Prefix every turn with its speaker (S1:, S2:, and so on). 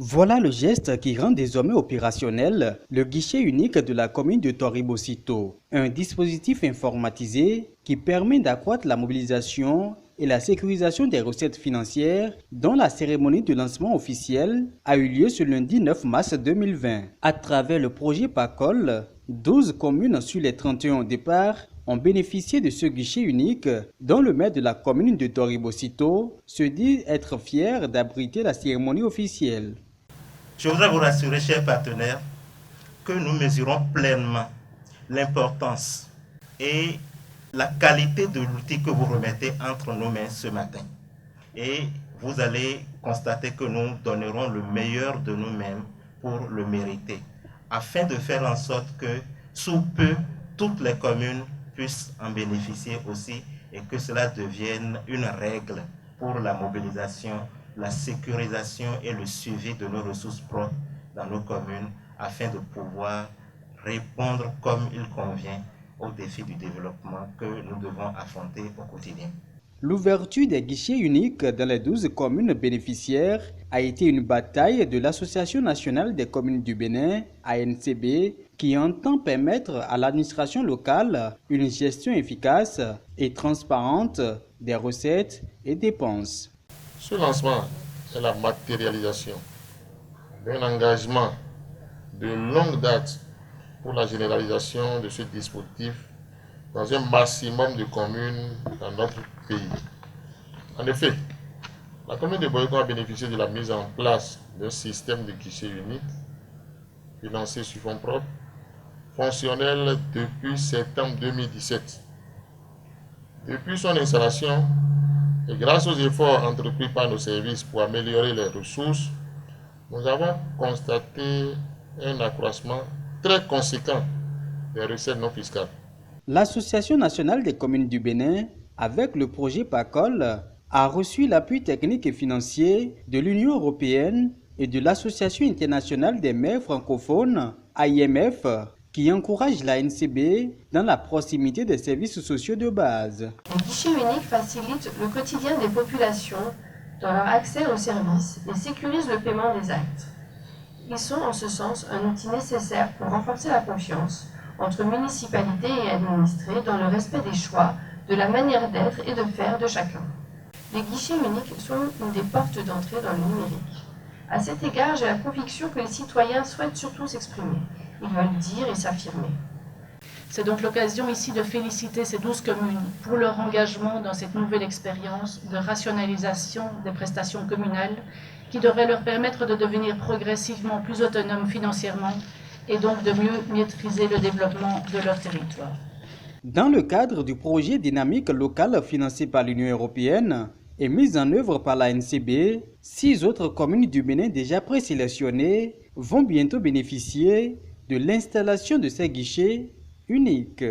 S1: Voilà le geste qui rend désormais opérationnel le guichet unique de la commune de Toribosito, un dispositif informatisé qui permet d'accroître la mobilisation et la sécurisation des recettes financières dont la cérémonie de lancement officiel a eu lieu ce lundi 9 mars 2020. À travers le projet PACOL, 12 communes sur les 31 au départ ont bénéficié de ce guichet unique dont le maire de la commune de Toribosito se dit être fier d'abriter la cérémonie officielle.
S2: Je voudrais vous rassurer, chers partenaires, que nous mesurons pleinement l'importance et la qualité de l'outil que vous remettez entre nos mains ce matin. Et vous allez constater que nous donnerons le meilleur de nous-mêmes pour le mériter, afin de faire en sorte que, sous peu, toutes les communes puissent en bénéficier aussi et que cela devienne une règle pour la mobilisation, la sécurisation et le suivi de nos ressources propres dans nos communes afin de pouvoir répondre comme il convient aux défis du développement que nous devons affronter au quotidien.
S1: L'ouverture des guichets uniques dans les 12 communes bénéficiaires a été une bataille de l'Association nationale des communes du Bénin, ANCB, qui entend permettre à l'administration locale une gestion efficace et transparente des recettes et dépenses.
S3: Ce lancement est la matérialisation d'un engagement de longue date pour la généralisation de ce dispositif dans un maximum de communes dans notre pays. En effet, la commune de Boycon a bénéficié de la mise en place d'un système de guichet unique, financé sur fonds propres, fonctionnel depuis septembre 2017. Depuis son installation, et grâce aux efforts entrepris par nos services pour améliorer les ressources, nous avons constaté un accroissement très conséquent des recettes non fiscales.
S1: L'Association nationale des communes du Bénin, avec le projet PACOL, a reçu l'appui technique et financier de l'Union européenne et de l'Association internationale des maires francophones, AIMF, qui encourage la NCB dans la proximité des services sociaux de base.
S4: Les guichets uniques facilitent le quotidien des populations dans leur accès aux services et sécurisent le paiement des actes. Ils sont en ce sens un outil nécessaire pour renforcer la confiance entre municipalités et administrés dans le respect des choix, de la manière d'être et de faire de chacun. Les guichets uniques sont une des portes d'entrée dans le numérique. À cet égard, j'ai la conviction que les citoyens souhaitent surtout s'exprimer. Ils veulent dire et s'affirmer.
S5: C'est donc l'occasion ici de féliciter ces 12 communes pour leur engagement dans cette nouvelle expérience de rationalisation des prestations communales qui devrait leur permettre de devenir progressivement plus autonomes financièrement et donc de mieux maîtriser le développement de leur territoire.
S1: Dans le cadre du projet dynamique local financé par l'Union européenne et mis en œuvre par la NCB, 6 autres communes du Bénin déjà présélectionnées vont bientôt bénéficier de l'installation de ces guichets uniques.